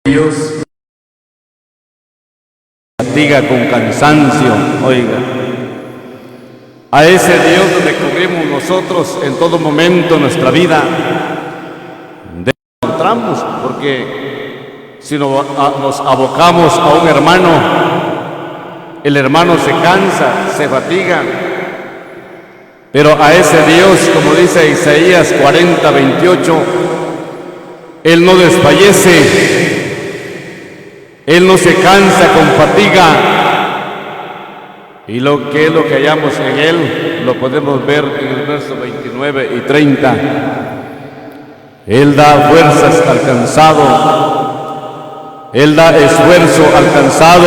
Dios fatiga con cansancio, oiga. A ese Dios donde corrimos nosotros en todo momento de nuestra vida, encontramos, porque si nos abocamos a un hermano, el hermano se cansa, se fatiga. Pero a ese Dios, como dice Isaías 40:28, Él no desfallece, Él no se cansa con fatiga. Y lo que hallamos en Él, lo podemos ver en el verso 29 y 30. Él da fuerzas al cansado, Él da esfuerzo al cansado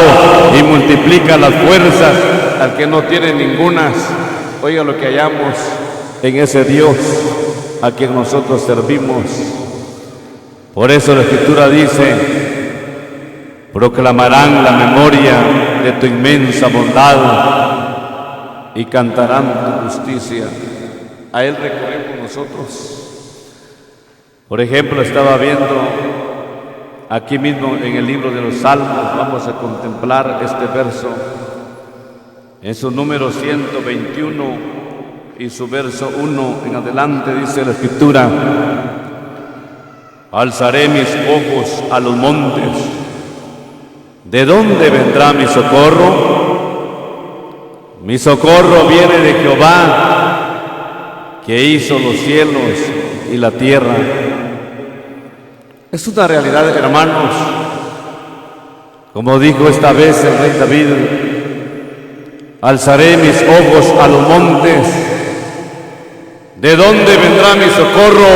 y multiplica las fuerzas al que no tiene ningunas. Oiga lo que hallamos en ese Dios a quien nosotros servimos. Por eso la Escritura dice: proclamarán la memoria de tu inmensa bondad y cantarán tu justicia. A Él recurrimos nosotros. Por ejemplo, estaba viendo aquí mismo en el libro de los Salmos, vamos a contemplar este verso, en su número 121 y su verso 1 en adelante, dice la Escritura: alzaré mis ojos a los montes, ¿de dónde vendrá mi socorro? Mi socorro viene de Jehová, que hizo los cielos y la tierra. Es una realidad, hermanos. Como dijo esta vez el rey David: alzaré mis ojos a los montes, ¿de dónde vendrá mi socorro?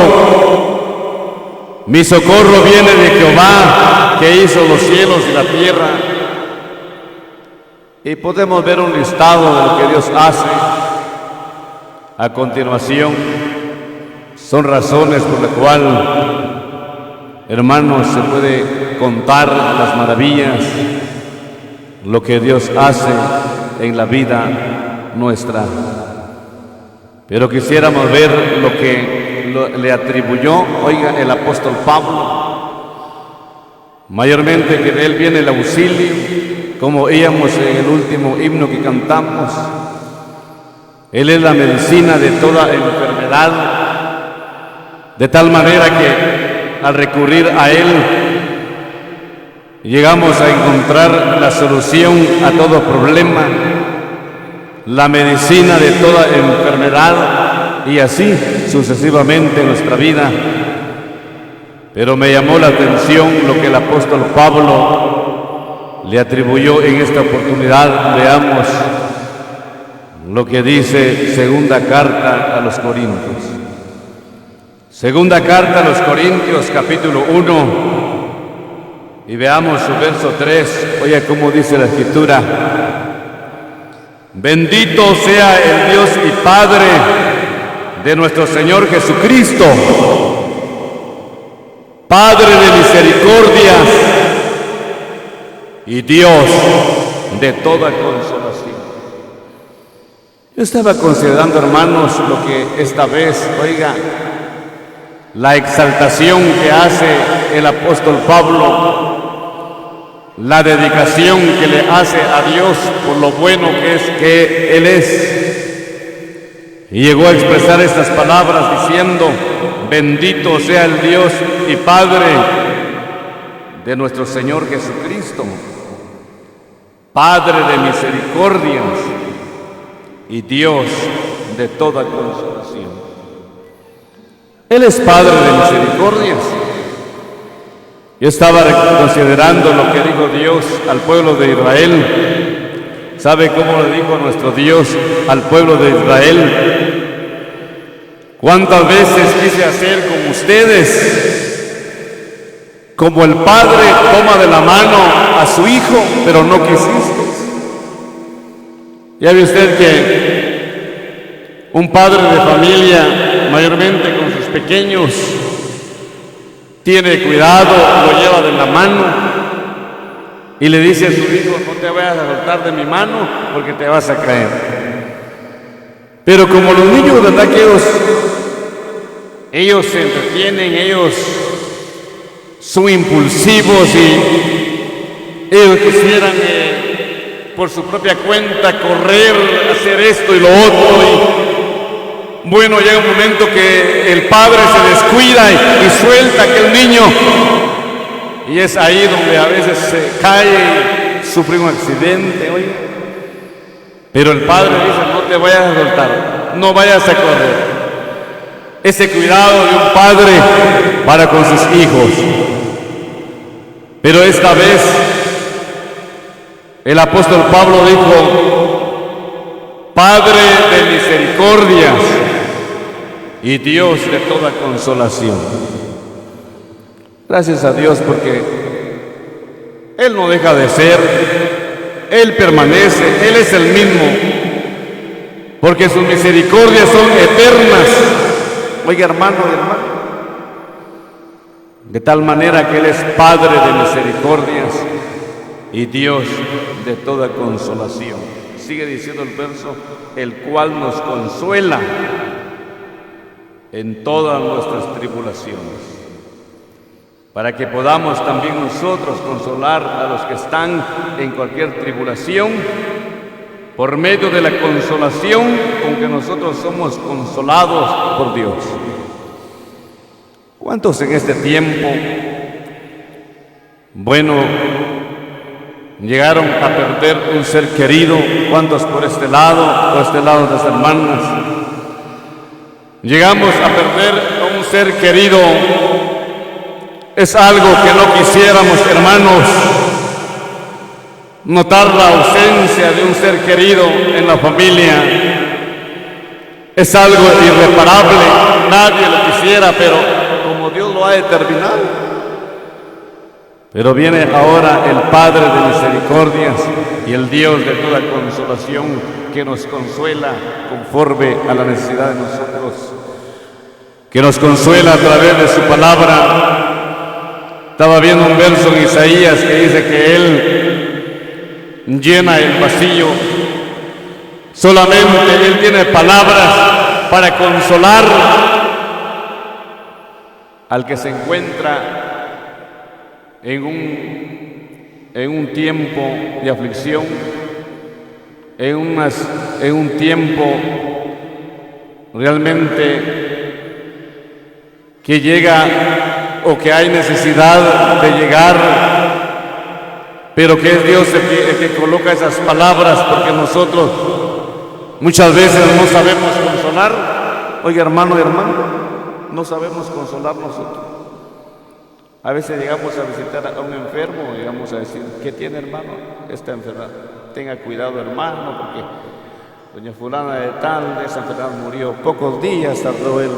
Mi socorro viene de Jehová, que hizo los cielos y la tierra. Y podemos ver un listado de lo que Dios hace. A continuación, son razones por las cuales, hermanos, se puede contar las maravillas, lo que Dios hace en la vida nuestra. Pero quisiéramos ver lo que le atribuyó, oiga, el apóstol Pablo. Mayormente que de él viene el auxilio, como oíamos en el último himno que cantamos. Él es la medicina de toda enfermedad, de tal manera que al recurrir a Él llegamos a encontrar la solución a todo problema, la medicina de toda enfermedad, y así sucesivamente en nuestra vida. Pero me llamó la atención lo que el apóstol Pablo le atribuyó en esta oportunidad. Veamos lo que dice segunda carta a los Corintios. Segunda carta a los Corintios, capítulo 1, y veamos su verso 3. Oiga cómo dice la Escritura: bendito sea el Dios y Padre de nuestro Señor Jesucristo, Padre de misericordias y Dios de toda consolación. Yo estaba considerando, hermanos, lo que esta vez, oiga, la exaltación que hace el apóstol Pablo, la dedicación que le hace a Dios por lo bueno que Él es. Y llegó a expresar estas palabras diciendo: bendito sea el Dios y Padre de nuestro Señor Jesucristo, Padre de misericordias y Dios de toda consolación. Él es Padre de misericordias. Yo estaba considerando lo que dijo Dios al pueblo de Israel. ¿Sabe cómo le dijo nuestro Dios al pueblo de Israel? ¿Cuántas veces quise hacer como ustedes? Como el padre toma de la mano a su hijo, pero no quisiste. Ya ve usted que un padre de familia, mayormente con sus pequeños, tiene cuidado, lo lleva de la mano y le dice a su hijo: no te vayas a soltar de mi mano porque te vas a caer. Pero como los niños, ¿verdad? Que ellos se entretienen, ellos son impulsivos y ellos quisieran por su propia cuenta correr, hacer esto y lo otro. Y bueno, llega un momento que el padre se descuida y suelta a aquel niño, y es ahí donde a veces se cae y sufre un accidente. Oye, pero el padre dice: no te vayas a soltar, no vayas a correr. Ese cuidado de un padre para con sus hijos. Pero esta vez el apóstol Pablo dijo: Padre de misericordias y Dios de toda consolación. Gracias a Dios, porque Él no deja de ser, Él permanece, Él es el mismo, porque sus misericordias son eternas. Oiga, hermano y hermana, de tal manera que Él es Padre de misericordias y Dios de toda consolación. Sigue diciendo el verso: el cual nos consuela en todas nuestras tribulaciones, para que podamos también nosotros consolar a los que están en cualquier tribulación, por medio de la consolación con que nosotros somos consolados por Dios. ¿Cuántos en este tiempo, bueno, llegaron a perder un ser querido? ¿Cuántos por este lado de las hermanas? Llegamos a perder a un ser querido. Es algo que no quisiéramos, hermanos, notar la ausencia de un ser querido en la familia. Es algo irreparable, nadie lo quisiera, pero como Dios lo ha determinado. Pero viene ahora el Padre de misericordias y el Dios de toda consolación, que nos consuela conforme a la necesidad de nosotros, que nos consuela a través de su palabra. Estaba viendo un verso en Isaías que dice que Él llena el vacío. Solamente Él tiene palabras para consolar al que se encuentra en un tiempo de aflicción, en un tiempo realmente que llega o que hay necesidad de llegar, pero que es Dios el que coloca esas palabras, porque nosotros muchas veces no sabemos consolar. Oiga, hermano y hermana, no sabemos consolar nosotros. A veces llegamos a visitar a un enfermo y llegamos a decir: ¿qué tiene, hermano? Esta enfermedad. Tenga cuidado, hermano, porque doña fulana de tal, de esa enfermedad murió. Pocos días tardó él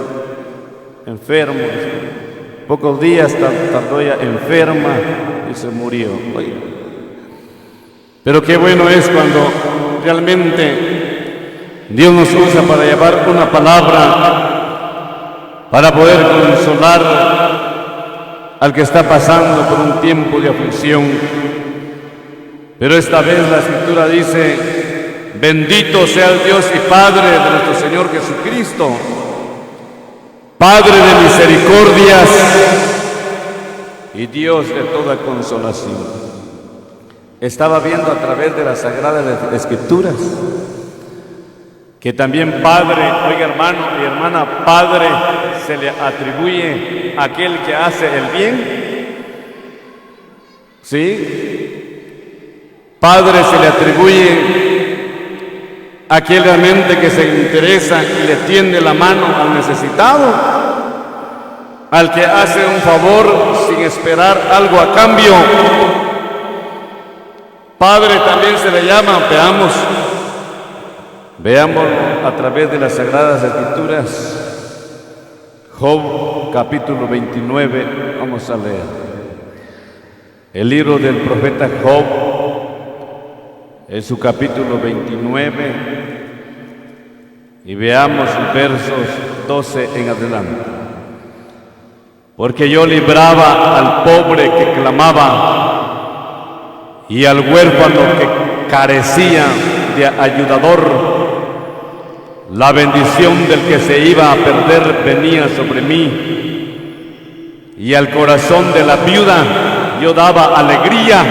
enfermo. Pocos días tardó ella enferma y se murió. Oye, pero qué bueno es cuando realmente Dios nos usa para llevar una palabra, para poder consolar al que está pasando por un tiempo de aflicción. Pero esta vez la Escritura dice: bendito sea el Dios y Padre de nuestro Señor Jesucristo, Padre de misericordias y Dios de toda consolación. Estaba viendo a través de las Sagradas Escrituras que también Padre, oiga, hermano y hermana, Padre se le atribuye a aquel que hace el bien. ¿Sí? Padre se le atribuye a aquel realmente que se interesa y le tiende la mano al necesitado, al que hace un favor sin esperar algo a cambio. Padre también se le llama. Veamos a través de las Sagradas Escrituras, Job capítulo 29, vamos a leer el libro del profeta Job en su capítulo 29 y veamos versos 12 en adelante. Porque yo libraba al pobre que clamaba y al huérfano que carecía de ayudador. La bendición del que se iba a perder venía sobre mí, y al corazón de la viuda yo daba alegría.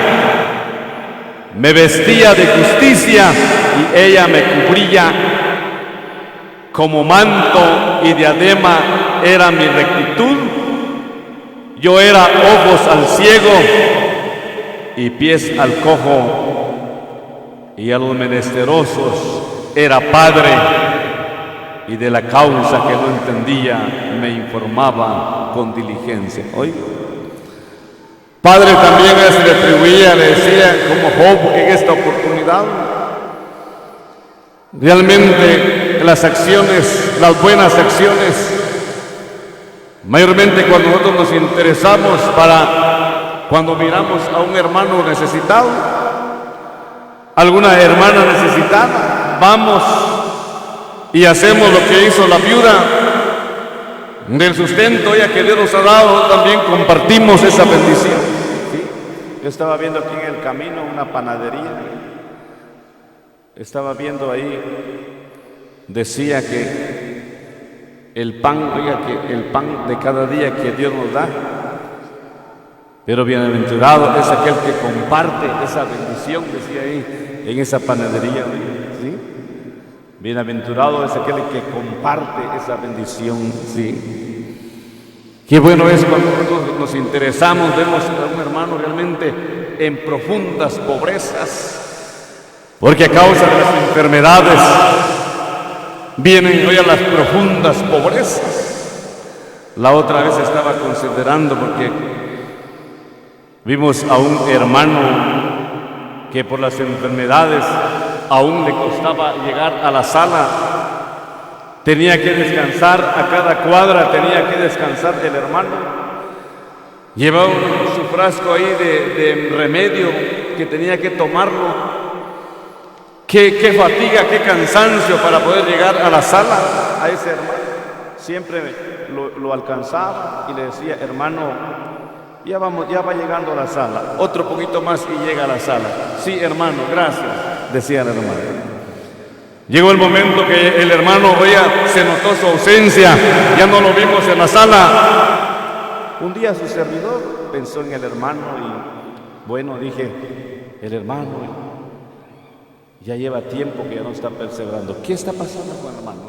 Me vestía de justicia y ella me cubría. Como manto y diadema era mi rectitud. Yo era ojos al ciego y pies al cojo, y a los menesterosos era padre, y de la causa que no entendía me informaba con diligencia. Oiga, padre también les retribuía, le decía como Job en esta oportunidad. Realmente las acciones, las buenas acciones, mayormente cuando nosotros nos interesamos cuando miramos a un hermano necesitado, alguna hermana necesitada, vamos y hacemos lo que hizo la viuda del sustento ya que Dios nos ha dado, también compartimos esa bendición. ¿Sí? Yo estaba viendo aquí en el camino una panadería, estaba viendo ahí, decía que el pan, oiga, que el pan de cada día que Dios nos da, pero bienaventurado es aquel que comparte esa bendición, decía ahí en esa panadería, ¿sí? Bienaventurado es aquel que comparte esa bendición, ¿sí? Qué bueno es cuando nosotros nos interesamos, vemos a un hermano realmente en profundas pobrezas, porque a causa de las enfermedades vienen hoy a las profundas pobrezas. La otra vez estaba considerando, porque vimos a un hermano que por las enfermedades aún le costaba llegar a la sala, tenía que descansar a cada cuadra, tenía que descansar el hermano, llevaba su frasco ahí de remedio que tenía que tomarlo. Qué fatiga, qué cansancio para poder llegar a la sala a ese hermano. Siempre lo alcanzaba y le decía, hermano, ya va llegando a la sala, otro poquito más y llega a la sala. Sí, hermano, gracias, decía el hermano. Llegó el momento que el hermano, oiga, se notó su ausencia, ya no lo vimos en la sala. Un día su servidor pensó en el hermano y, bueno, dije, el hermano ya lleva tiempo que ya no está perseverando. ¿Qué está pasando con el hermano?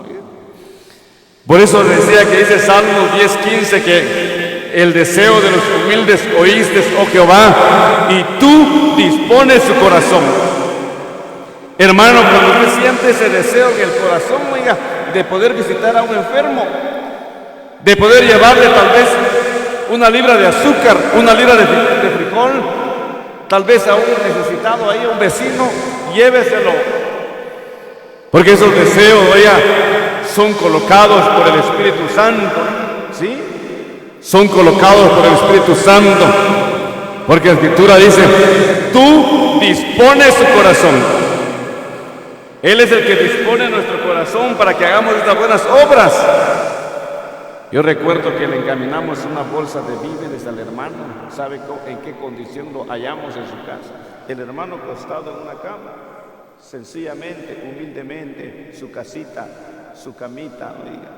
Por eso decía que dice Salmos 10:15 que el deseo de los humildes oíste, oh Jehová, y tú dispones su corazón. Hermano, cuando usted siente ese deseo en el corazón, oiga, de poder visitar a un enfermo, de poder llevarle tal vez una libra de azúcar, una libra de frijol, tal vez a un necesitado ahí, a un vecino, lléveselo. Porque esos deseos, oiga, son colocados por el Espíritu Santo, ¿sí? Son colocados por el Espíritu Santo, porque la Escritura dice, tú dispones su corazón. Él es el que dispone nuestro corazón para que hagamos estas buenas obras. Yo recuerdo que le encaminamos una bolsa de víveres al hermano. ¿Sabe en qué condición lo hallamos en su casa? El hermano acostado en una cama, sencillamente, humildemente, su casita, su camita, oiga,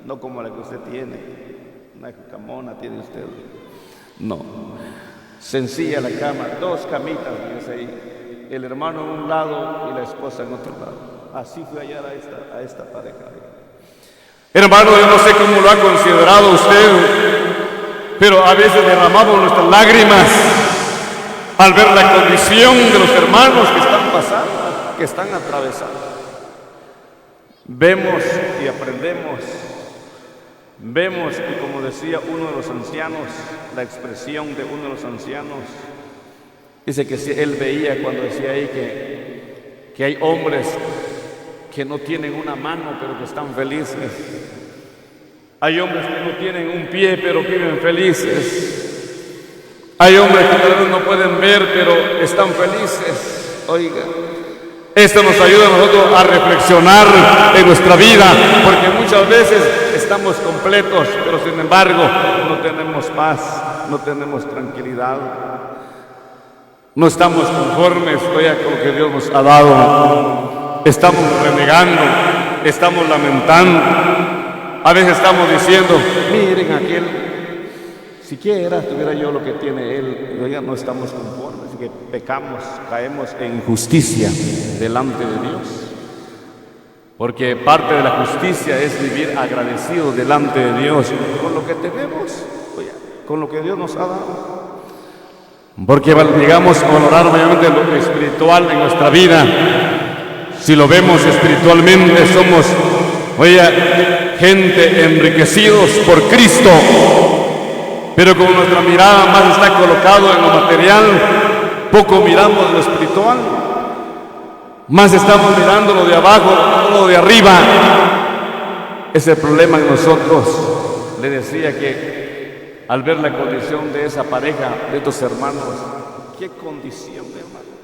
no como la que usted tiene, una camona tiene usted, no, sencilla la cama, dos camitas, fíjese ahí, el hermano en un lado y la esposa en otro lado. Así fue hallar a esta pareja. Hermano, yo no sé cómo lo ha considerado usted, pero a veces derramamos nuestras lágrimas al ver la condición de los hermanos que están pasando, que están atravesando. Vemos y aprendemos, vemos, y como decía uno de los ancianos, la expresión de uno de los ancianos, dice que si él veía cuando decía ahí que hay hombres que no tienen una mano pero que están felices, hay hombres que no tienen un pie pero viven felices, hay hombres que tal vez no pueden ver pero están felices. Oiga, esto nos ayuda a nosotros a reflexionar en nuestra vida, porque muchas veces estamos completos pero sin embargo no tenemos paz, no tenemos tranquilidad, no estamos conformes, oiga, con lo que Dios nos ha dado. Estamos renegando, estamos lamentando, a veces estamos diciendo, miren aquel, siquiera tuviera yo lo que tiene él, ya no estamos conformes, que pecamos, caemos en injusticia delante de Dios. Porque parte de la justicia es vivir agradecido delante de Dios con lo que tenemos, con lo que Dios nos ha dado. Porque llegamos a valorar obviamente lo espiritual en nuestra vida. Si lo vemos espiritualmente, somos, gente enriquecidos por Cristo. Pero como nuestra mirada más está colocada en lo material, poco miramos lo espiritual. Más estamos mirando lo de abajo, no lo de arriba. Es el problema en nosotros. Le decía que al ver la condición de esa pareja, de estos hermanos, qué condición, hermano,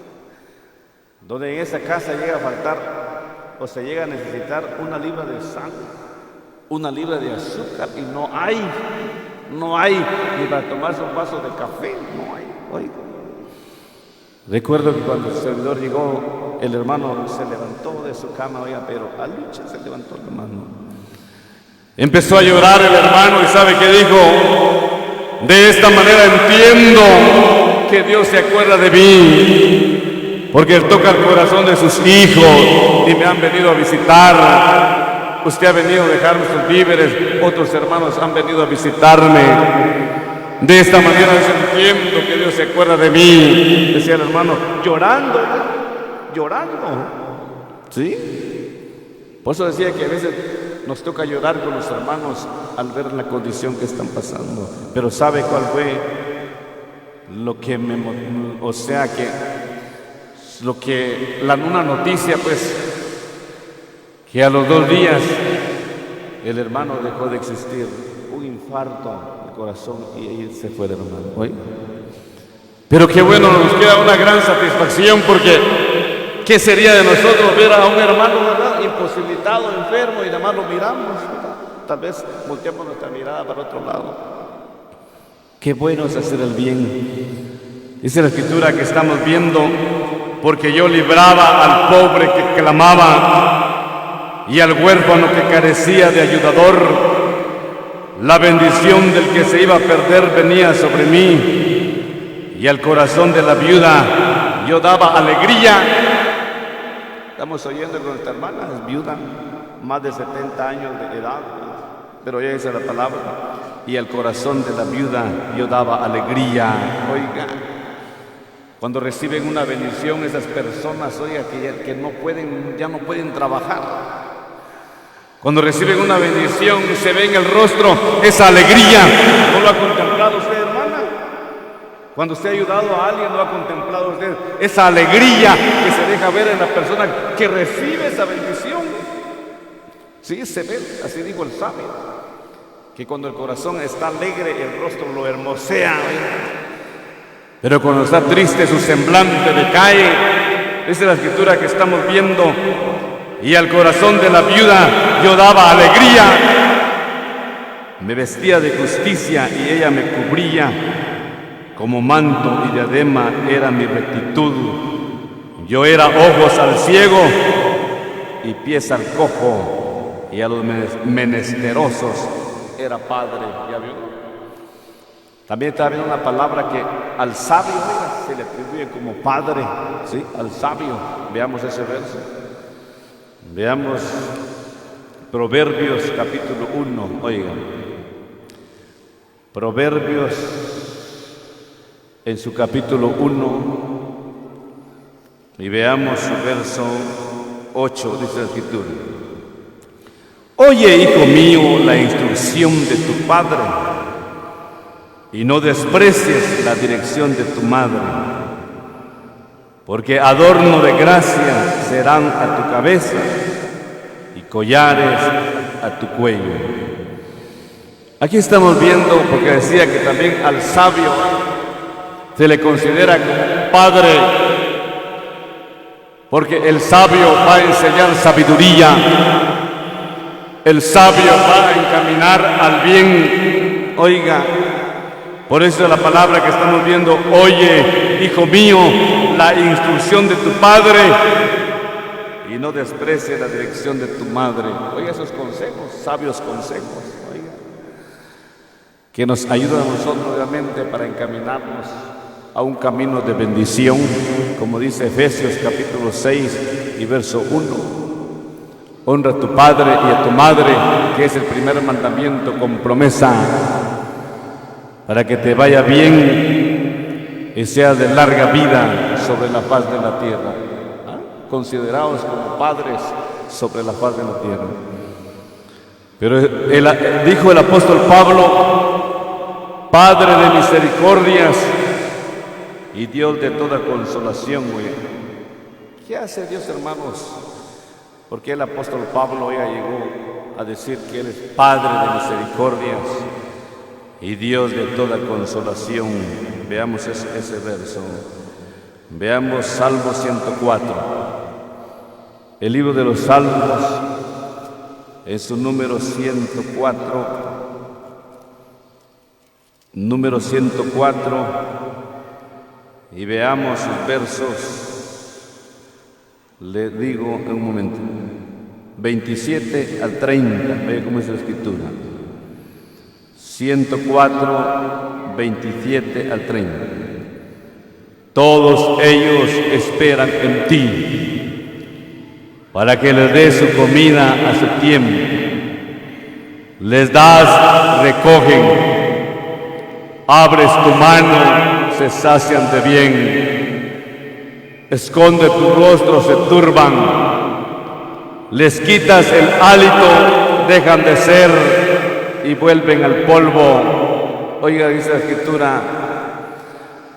donde en esa casa llega a faltar o se llega a necesitar 1 libra de sal, 1 libra de azúcar, y no hay ni para tomarse un vaso de café, no hay. Oiga. Recuerdo que cuando el servidor llegó, el hermano se levantó de su cama, pero a lucha se levantó el hermano. Empezó a llorar el hermano y ¿sabe qué dijo? De esta manera entiendo que Dios se acuerda de mí, porque Él toca el corazón de sus hijos y me han venido a visitar. Usted ha venido a dejarme sus víveres, otros hermanos han venido a visitarme. De esta manera entiendo que Dios se acuerda de mí, decía el hermano, llorando, ¿sí? Por eso decía que a veces nos toca llorar con los hermanos al ver la condición que están pasando. Pero ¿sabe cuál fue lo que una noticia, pues, que a los 2 días el hermano dejó de existir, un infarto corazón, y ahí se fue el hermano. ¿Oye? Pero qué bueno, nos queda una gran satisfacción, porque ¿qué sería de nosotros ver a un hermano, verdad, imposibilitado, enfermo, y nada más lo miramos, ¿verdad? Tal vez volteamos nuestra mirada para otro lado. Qué bueno es hacer el bien. Dice la escritura que estamos viendo, porque yo libraba al pobre que clamaba y al huérfano que carecía de ayudador. La bendición del que se iba a perder venía sobre mí, y al corazón de la viuda yo daba alegría. Estamos oyendo con nuestra hermana, es viuda, más de 70 años de edad, pero ya dice la palabra, y al corazón de la viuda yo daba alegría. Oiga, cuando reciben una bendición esas personas, oiga, que ya no pueden trabajar. Cuando reciben una bendición se ve en el rostro esa alegría. ¿No lo ha contemplado usted, hermana? Cuando usted ha ayudado a alguien, ¿no ha contemplado usted esa alegría que se deja ver en la persona que recibe esa bendición? Sí, se ve, así dijo el sabio, que cuando el corazón está alegre, el rostro lo hermosea. Pero cuando está triste, su semblante decae. Esa es la escritura que estamos viendo. Y al corazón de la viuda yo daba alegría. Me vestía de justicia y ella me cubría. Como manto y diadema era mi rectitud. Yo era ojos al ciego y pies al cojo, y a los menesterosos era padre. ¿Ya vio? También está viendo una palabra que al sabio se le atribuye como padre, ¿sí? Al sabio. Veamos ese verso. Veamos Proverbios capítulo 1, oigan. Proverbios en su capítulo 1, y veamos su verso 8, dice la escritura. Oye, hijo mío, la instrucción de tu padre, y no desprecies la dirección de tu madre, porque adorno de gracia serán a tu cabeza y collares a tu cuello. Aquí estamos viendo, porque decía que también al sabio se le considera como padre, porque el sabio va a enseñar sabiduría, el sabio va a encaminar al bien. Oiga, por eso es la palabra que estamos viendo. Oye, hijo mío, la instrucción de tu padre, y no desprecie la dirección de tu madre. Oiga esos consejos, sabios consejos. Oiga, que nos ayuda a nosotros realmente para encaminarnos a un camino de bendición, como dice Efesios capítulo 6 y verso 1. Honra a tu padre y a tu madre, que es el primer mandamiento con promesa, para que te vaya bien y sea de larga vida sobre la faz de la tierra. Considerados como padres sobre la faz de la tierra. Pero dijo el apóstol Pablo, Padre de misericordias y Dios de toda consolación. ¿Qué hace Dios, hermanos? Porque el apóstol Pablo ya llegó a decir que Él es Padre de misericordias y Dios de toda consolación. Veamos ese verso. Veamos Salmo 104. El libro de los Salmos, en su número 104. Número 104. Y veamos sus versos. Le digo en un momento. 27 al 30. Vea cómo es la escritura. 104, 27 al 30. Todos ellos esperan en ti, para que les des su comida a su tiempo. Les das, recogen. Abres tu mano, se sacian de bien. Esconde tu rostro, se turban. Les quitas el hálito, dejan de ser y vuelven al polvo. Oiga, dice la escritura,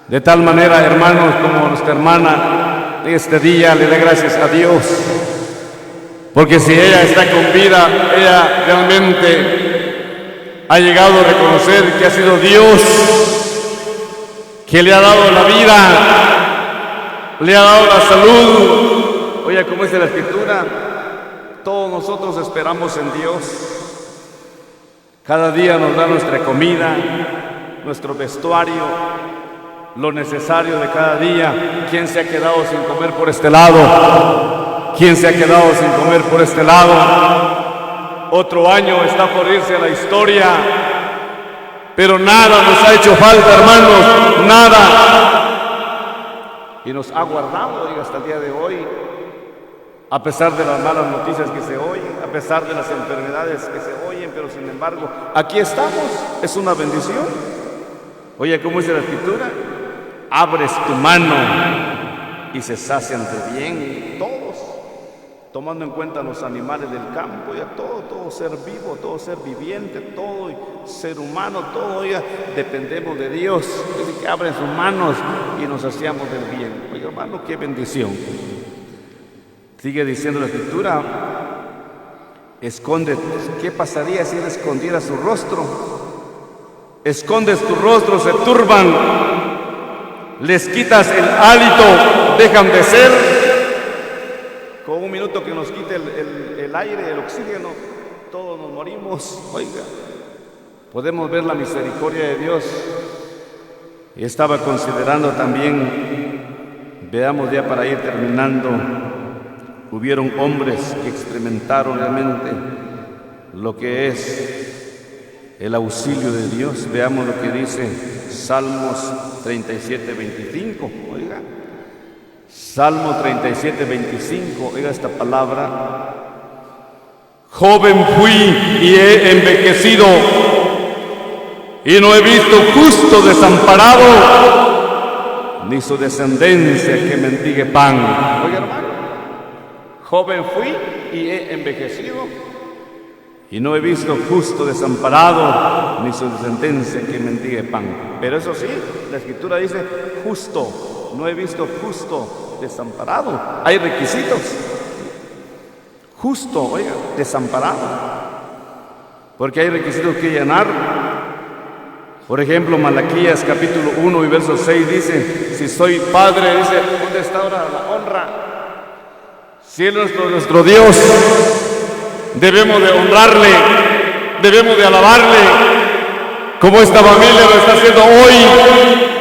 de tal manera, hermanos, como nuestra hermana este día le dé gracias a Dios, porque si ella está con vida, ella realmente ha llegado a reconocer que ha sido Dios que le ha dado la vida, le ha dado la salud. Oiga, como dice la escritura, todos nosotros esperamos en Dios. Cada día nos da nuestra comida, nuestro vestuario, lo necesario de cada día. ¿Quién se ha quedado sin comer por este lado? ¿Quién se ha quedado sin comer por este lado? Otro año está por irse a la historia, pero nada nos ha hecho falta, hermanos, nada. Y nos ha guardado, diga, hasta el día de hoy, a pesar de las malas noticias que se oyen, a pesar de las enfermedades que se oyen, pero sin embargo, aquí estamos, es una bendición. Oye, ¿cómo dice la escritura? Abres tu mano y se sacian de bien todos, tomando en cuenta los animales del campo, ya todo ser vivo, todo ser viviente, todo ser humano, todo, ya dependemos de Dios. Dice que abren sus manos y nos saciamos del bien. Oye, hermano, qué bendición. Sigue diciendo la escritura, esconde. ¿Qué pasaría si él escondiera su rostro? Escondes tu rostro, se turban, les quitas el hálito, dejan de ser. Con un minuto que nos quite el aire, el oxígeno, todos nos morimos. Oiga, podemos ver la misericordia de Dios. Y estaba considerando también, veamos ya para ir terminando, hubieron hombres que experimentaron realmente lo que es el auxilio de Dios. Veamos lo que dice Salmos 37, 25. Oiga, Salmo 37, 25. Oiga esta palabra. Joven fui y he envejecido, y no he visto justo desamparado, ni su descendencia que mendigue pan. Oiga, hermano, joven fui y he envejecido, y no he visto justo desamparado, ni su descendencia que mendigue pan. Pero eso sí, la escritura dice justo. No he visto justo desamparado. Hay requisitos. Justo, oiga, desamparado. Porque hay requisitos que llenar. Por ejemplo, Malaquías capítulo 1 y verso 6 dice, si soy padre, dice, ¿dónde está ahora la honra? Si es nuestro Dios, debemos de honrarle, debemos de alabarle, como esta familia lo está haciendo hoy,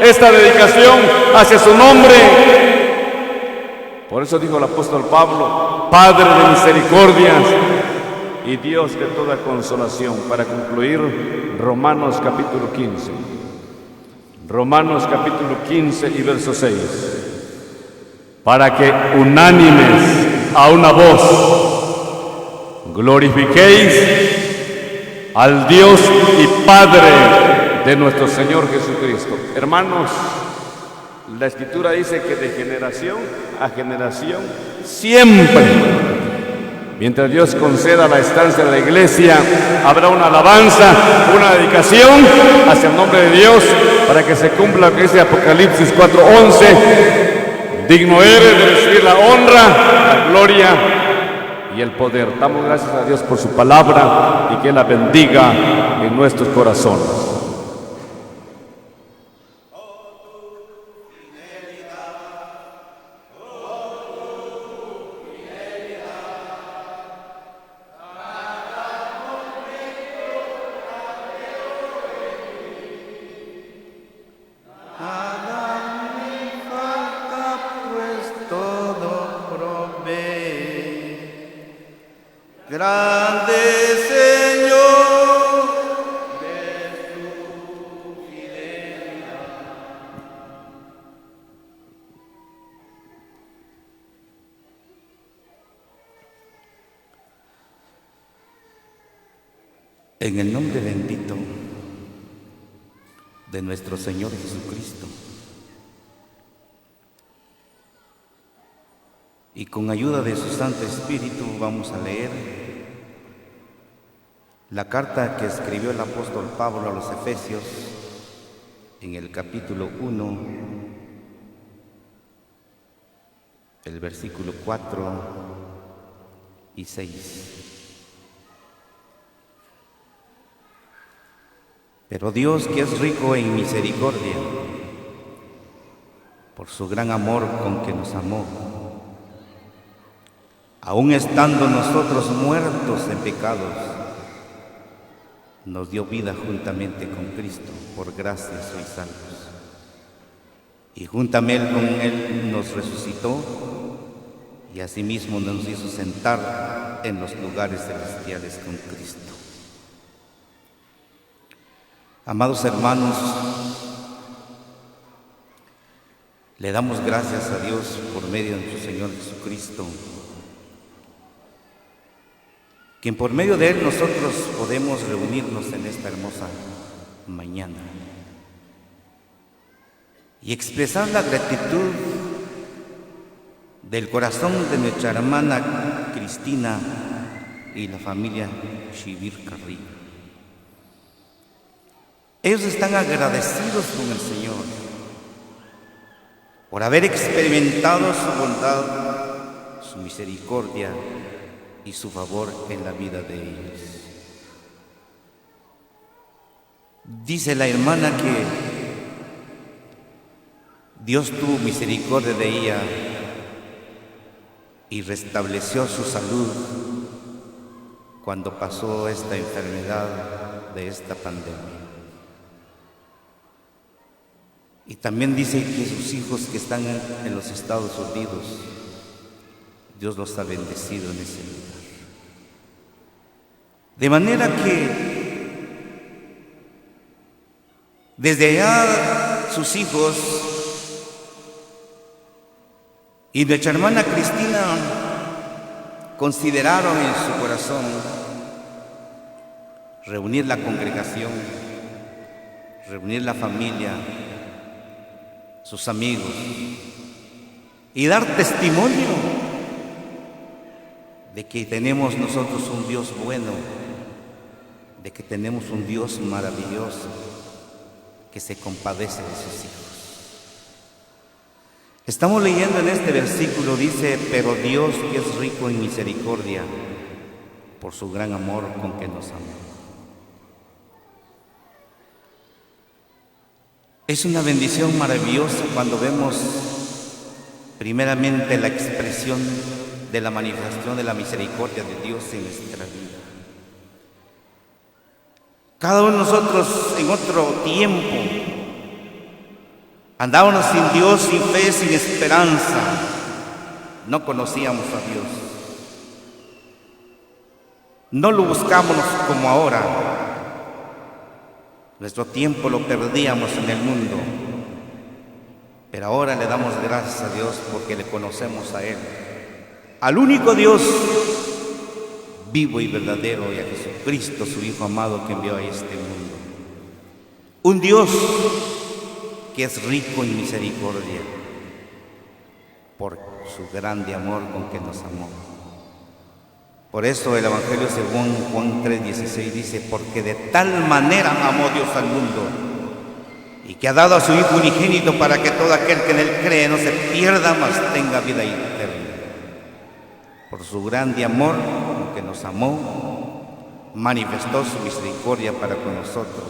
esta dedicación hacia su nombre. Por eso dijo el apóstol Pablo, Padre de misericordias y Dios de toda consolación. Para concluir, Romanos capítulo 15. Romanos capítulo 15 y verso 6. Para que unánimes a una voz glorifiquéis al Dios y Padre de nuestro Señor Jesucristo. Hermanos, la Escritura dice que de generación a generación siempre, mientras Dios conceda la estancia de la iglesia, habrá una alabanza, una dedicación hacia el nombre de Dios, para que se cumpla lo que dice Apocalipsis 4:11. Digno eres de recibir la honra, la gloria y el poder. Damos gracias a Dios por su palabra y que la bendiga en nuestros corazones. Grande Señor de tu fidelidad. En el nombre bendito de nuestro Señor Jesucristo, y con ayuda de su Santo Espíritu vamos a leer la carta que escribió el apóstol Pablo a los Efesios en el capítulo 1, el versículo 4 y 6. Pero Dios, que es rico en misericordia, por su gran amor con que nos amó, aun estando nosotros muertos en pecados, nos dio vida juntamente con Cristo. Por gracia sois salvos. Y juntamente con Él nos resucitó y asimismo nos hizo sentar en los lugares celestiales con Cristo. Amados hermanos, le damos gracias a Dios por medio de nuestro Señor Jesucristo, quien por medio de Él nosotros podemos reunirnos en esta hermosa mañana y expresar la gratitud del corazón de nuestra hermana Cristina y la familia Shibir Carrillo. Ellos están agradecidos con el Señor por haber experimentado su bondad, su misericordia y su favor en la vida de ellos. Dice la hermana que Dios tuvo misericordia de ella y restableció su salud cuando pasó esta enfermedad de esta pandemia. Y también dice que sus hijos que están en los Estados Unidos, Dios los ha bendecido en ese lugar. De manera que desde allá sus hijos y nuestra hermana Cristina consideraron en su corazón reunir la congregación, reunir la familia, sus amigos y dar testimonio de que tenemos nosotros un Dios bueno, de que tenemos un Dios maravilloso que se compadece de sus hijos. Estamos leyendo en este versículo, dice: pero Dios, que es rico en misericordia, por su gran amor con que nos amó. Es una bendición maravillosa cuando vemos primeramente la expresión de la manifestación de la misericordia de Dios en nuestra vida. Cada uno de nosotros en otro tiempo andábamos sin Dios, sin fe, sin esperanza. No conocíamos a Dios. No lo buscamos como ahora. Nuestro tiempo lo perdíamos en el mundo, pero ahora le damos gracias a Dios porque le conocemos a Él, al único Dios vivo y verdadero, y a Jesucristo, su Hijo amado, que envió a este mundo. Un Dios que es rico en misericordia por su grande amor con que nos amó. Por eso el Evangelio según Juan 3:16 dice: porque de tal manera amó Dios al mundo, y que ha dado a su Hijo unigénito, para que todo aquel que en Él cree no se pierda, mas tenga vida eterna. Por su grande amor con que nos amó, manifestó su misericordia para con nosotros,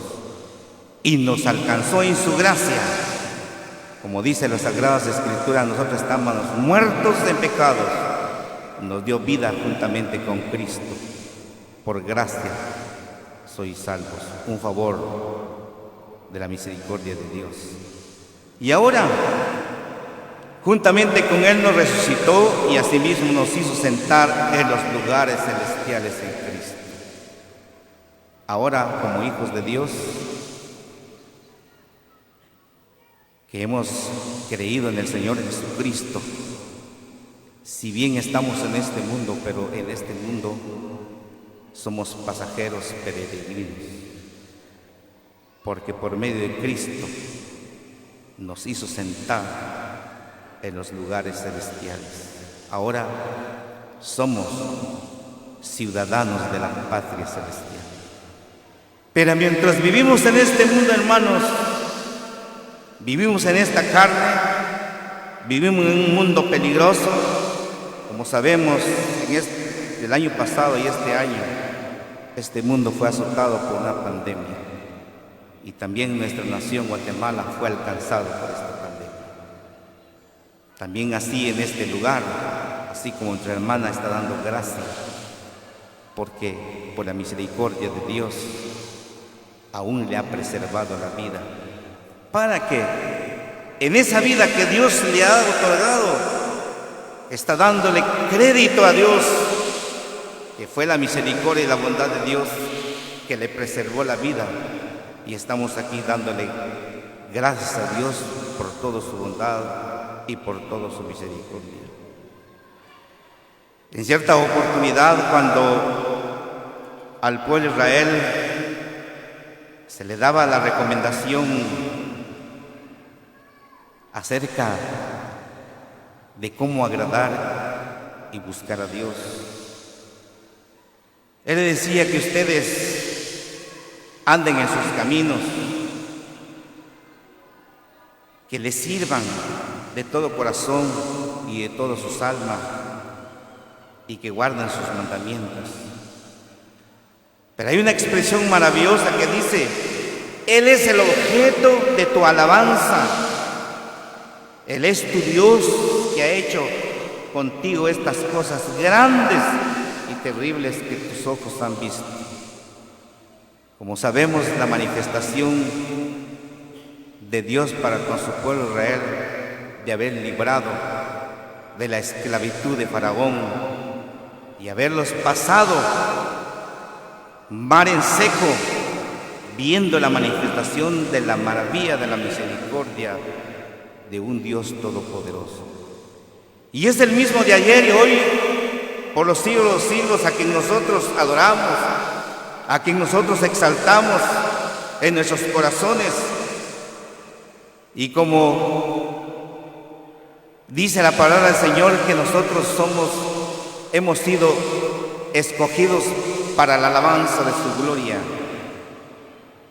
y nos alcanzó en su gracia. Como dice las Sagradas Escrituras, nosotros estábamos muertos en pecados, nos dio vida juntamente con Cristo. Por gracia sois salvos, un favor de la misericordia de Dios. Y ahora, juntamente con Él nos resucitó y asimismo nos hizo sentar en los lugares celestiales en Cristo. Ahora, como hijos de Dios, que hemos creído en el Señor Jesucristo, si bien estamos en este mundo, pero en este mundo somos pasajeros peregrinos, porque por medio de Cristo nos hizo sentar en los lugares celestiales. Ahora somos ciudadanos de la patria celestial. Pero mientras vivimos en este mundo, hermanos, vivimos en esta carne, vivimos en un mundo peligroso. Como sabemos, el año pasado y este año, este mundo fue azotado por una pandemia, y también nuestra nación, Guatemala, fue alcanzado por esta pandemia. También así en este lugar, así como nuestra hermana está dando gracias, porque por la misericordia de Dios aún le ha preservado la vida, para que en esa vida que Dios le ha otorgado, está dándole crédito a Dios, que fue la misericordia y la bondad de Dios que le preservó la vida, y estamos aquí dándole gracias a Dios por toda su bondad y por toda su misericordia. En cierta oportunidad, cuando al pueblo de Israel se le daba la recomendación acerca de cómo agradar y buscar a Dios, Él decía que ustedes anden en sus caminos, que les sirvan de todo corazón y de todas sus almas, y que guarden sus mandamientos. Pero hay una expresión maravillosa que dice: Él es el objeto de tu alabanza. Él es tu Dios, que ha hecho contigo estas cosas grandes y terribles que tus ojos han visto. Como sabemos, la manifestación de Dios para con su pueblo Israel, de haber librado de la esclavitud de Faraón y haberlos pasado mar en seco, viendo la manifestación de la maravilla de la misericordia de un Dios todopoderoso. Y es el mismo de ayer y hoy, por los siglos de los siglos, a quien nosotros adoramos, a quien nosotros exaltamos en nuestros corazones. Y como dice la palabra del Señor, que nosotros hemos sido escogidos para la alabanza de su gloria.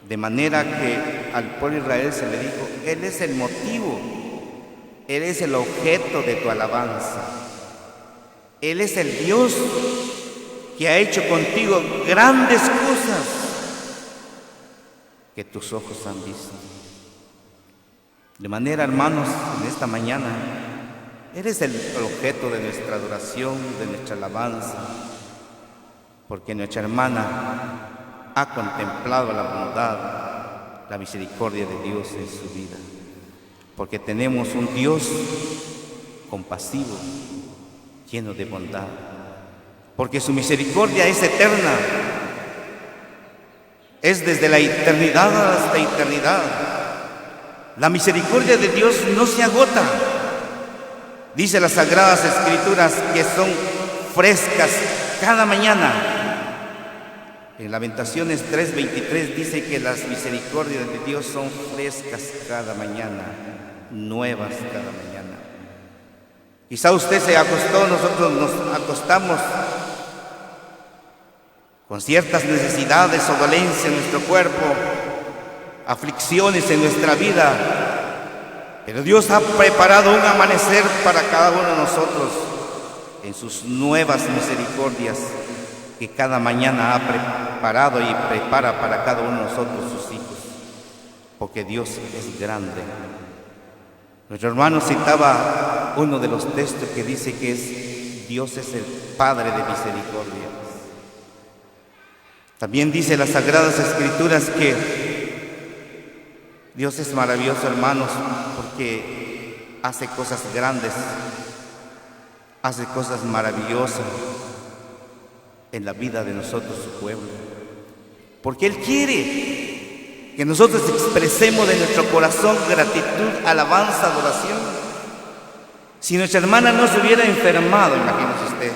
De manera que al pueblo de Israel se le dijo: Él es el motivo, Él es el objeto de tu alabanza. Él es el Dios que ha hecho contigo grandes cosas que tus ojos han visto. De manera, hermanos, en esta mañana, eres el objeto de nuestra adoración, de nuestra alabanza, porque nuestra hermana ha contemplado la bondad, la misericordia de Dios en su vida, porque tenemos un Dios compasivo, lleno de bondad, porque su misericordia es eterna, es desde la eternidad hasta eternidad. La misericordia de Dios no se agota. Dice las Sagradas Escrituras que son frescas cada mañana. En Lamentaciones 3:23 dice que las misericordias de Dios son frescas cada mañana, nuevas cada mañana. Quizá usted se acostó, nosotros nos acostamos con ciertas necesidades o dolencias en nuestro cuerpo, aflicciones en nuestra vida, pero Dios ha preparado un amanecer para cada uno de nosotros en sus nuevas misericordias que cada mañana ha preparado y prepara para cada uno de nosotros, sus hijos, porque Dios es grande. Nuestro hermano citaba uno de los textos que dice que Dios es el Padre de misericordia. También dice las Sagradas Escrituras que Dios es maravilloso, hermanos, porque hace cosas grandes, hace cosas maravillosas en la vida de nosotros, su pueblo. Porque Él quiere que nosotros expresemos de nuestro corazón gratitud, alabanza, adoración. Si nuestra hermana no se hubiera enfermado, imagínese usted,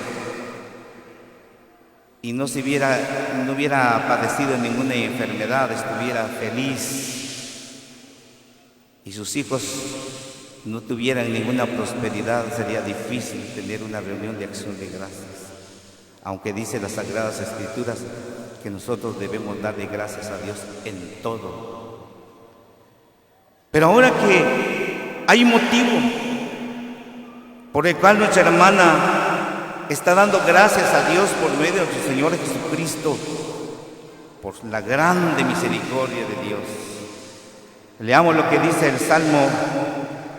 y no hubiera padecido ninguna enfermedad, estuviera feliz, y sus hijos no tuvieran ninguna prosperidad, sería difícil tener una reunión de acción de gracias. Aunque dice las Sagradas Escrituras que nosotros debemos darle gracias a Dios en todo. Pero ahora que hay motivo por el cual nuestra hermana está dando gracias a Dios por medio de su Señor Jesucristo, por la grande misericordia de Dios. Leamos lo que dice el Salmo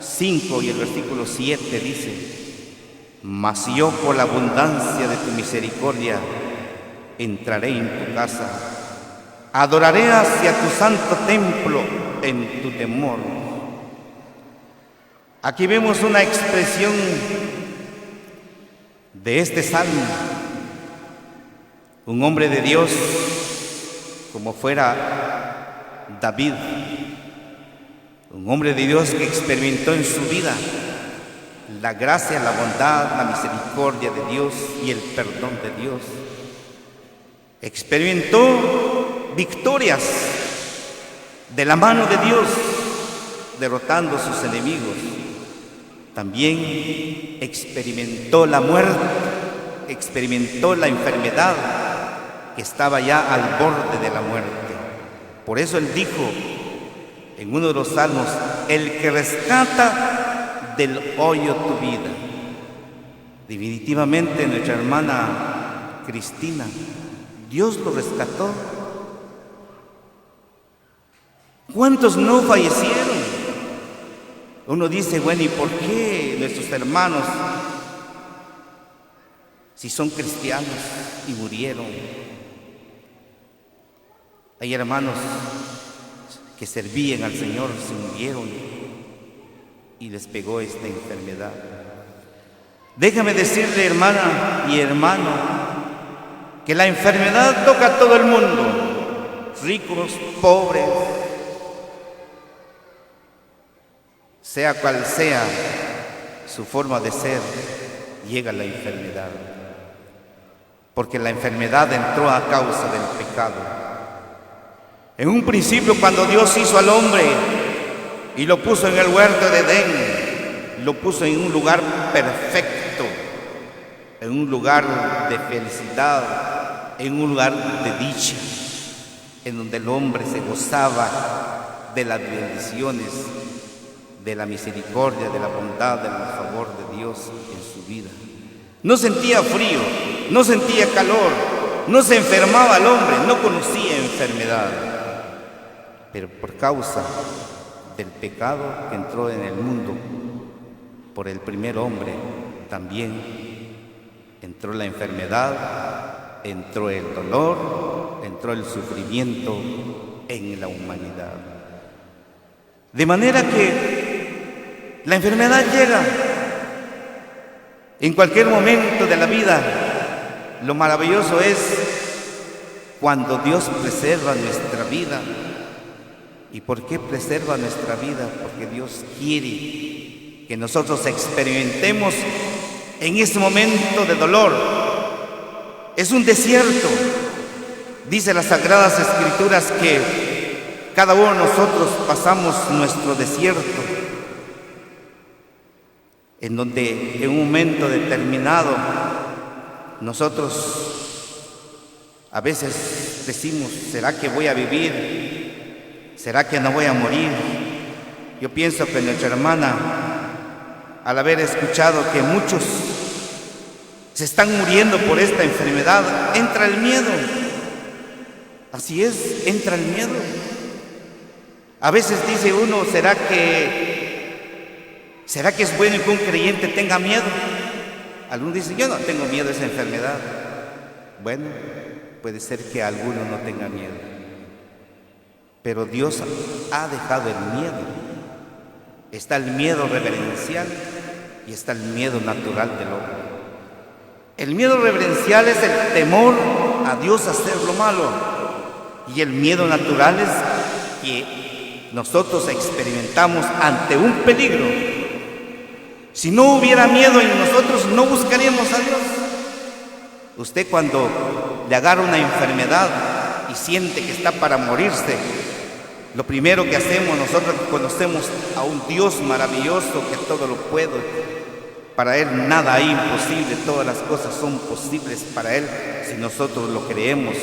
5 y el versículo 7, dice: mas yo por la abundancia de tu misericordia entraré en tu casa, adoraré hacia tu santo templo en tu temor. Aquí vemos una expresión de este salmo. Un hombre de Dios, como fuera David, un hombre de Dios que experimentó en su vida la gracia, la bondad, la misericordia de Dios y el perdón de Dios. Experimentó victorias de la mano de Dios, derrotando a sus enemigos. También experimentó la muerte, experimentó la enfermedad, que estaba ya al borde de la muerte. Por eso él dijo en uno de los salmos: el que rescata del hoyo tu vida. Definitivamente nuestra hermana Cristina, Dios lo rescató. ¿Cuántos no fallecieron? Uno dice, bueno, ¿y por qué nuestros hermanos, si son cristianos y murieron? Hay hermanos que servían al Señor, se murieron y les pegó esta enfermedad. Déjame decirle, hermana y hermano, que la enfermedad toca a todo el mundo, ricos, pobres, sea cual sea su forma de ser, llega la enfermedad. Porque la enfermedad entró a causa del pecado. En un principio, cuando Dios hizo al hombre y lo puso en el huerto de Edén, lo puso en un lugar perfecto, en un lugar de felicidad, en un lugar de dicha, en donde el hombre se gozaba de las bendiciones, de la misericordia, de la bondad, del favor de Dios en su vida. No sentía frío, no sentía calor, no se enfermaba el hombre, no conocía enfermedad. Pero por causa del pecado que entró en el mundo, por el primer hombre, también entró la enfermedad, entró el dolor, entró el sufrimiento en la humanidad. De manera que la enfermedad llega en cualquier momento de la vida, Lo maravilloso es cuando Dios preserva nuestra vida. ¿Y por qué preserva nuestra vida? Porque Dios quiere que nosotros experimentemos en ese momento de dolor. Es un desierto. Dice las Sagradas Escrituras que cada uno de nosotros pasamos nuestro desierto, en donde en un momento determinado nosotros a veces decimos, ¿será que voy a vivir? ¿Será que no voy a morir? Yo pienso que nuestra hermana, al haber escuchado que muchos se están muriendo por esta enfermedad, entra el miedo. Así es, entra el miedo. A veces dice uno, ¿será que es bueno que un creyente tenga miedo? Algunos dicen, yo no tengo miedo a esa enfermedad. Bueno, puede ser que alguno no tenga miedo, pero Dios ha dejado el miedo. Está el miedo reverencial y está el miedo natural del hombre. El miedo reverencial es el temor a Dios a hacer lo malo, y el miedo natural es que nosotros experimentamos ante un peligro. Si no hubiera miedo en nosotros, no buscaríamos a Dios. Usted cuando le agarra una enfermedad y siente que está para morirse, lo primero que hacemos nosotros, conocemos a un Dios maravilloso que todo lo puede. Para Él nada hay imposible, todas las cosas son posibles para Él si nosotros lo creemos.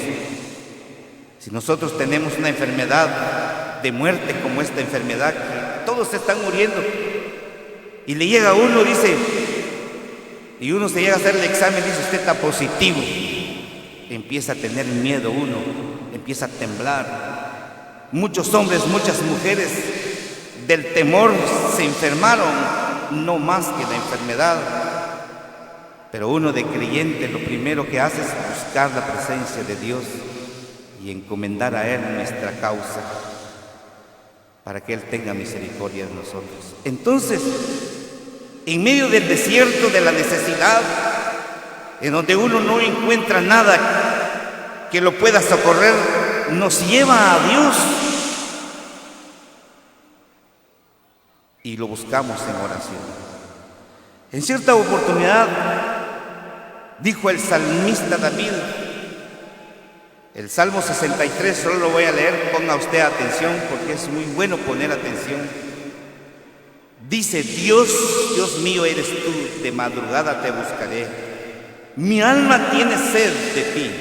Si nosotros tenemos una enfermedad de muerte como esta enfermedad, que todos se están muriendo, y le llega a uno, dice, y uno se llega a hacer el examen, dice, usted está positivo. Empieza a tener miedo uno, empieza a temblar. Muchos hombres, muchas mujeres del temor se enfermaron, no más que la enfermedad. Pero uno de creyente lo primero que hace es buscar la presencia de Dios y encomendar a Él nuestra causa para que Él tenga misericordia de nosotros. Entonces, en medio del desierto de la necesidad, en donde uno no encuentra nada que lo pueda socorrer, nos lleva a Dios y lo buscamos en oración. En cierta oportunidad dijo el salmista David, el Salmo 63, solo lo voy a leer, ponga usted atención porque es muy bueno poner atención. Dice, Dios mío eres tú, de madrugada te buscaré. Mi alma tiene sed de ti,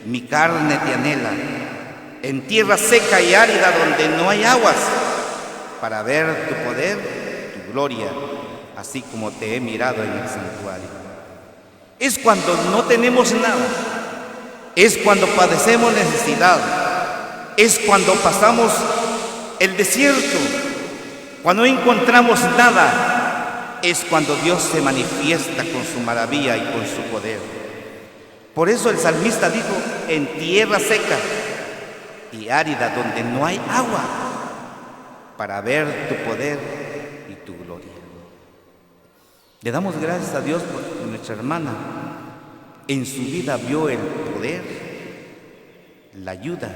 mi carne te anhela, en tierra seca y árida donde no hay aguas, para ver tu poder, tu gloria, así como te he mirado en el santuario. Es cuando no tenemos nada, es cuando padecemos necesidad, es cuando pasamos el desierto, cuando no encontramos nada, es cuando Dios se manifiesta con su maravilla y con su poder. Por eso el salmista dijo, en tierra seca y árida donde no hay agua, para ver tu poder y tu gloria. Le damos gracias a Dios porque nuestra hermana en su vida vio el poder, la ayuda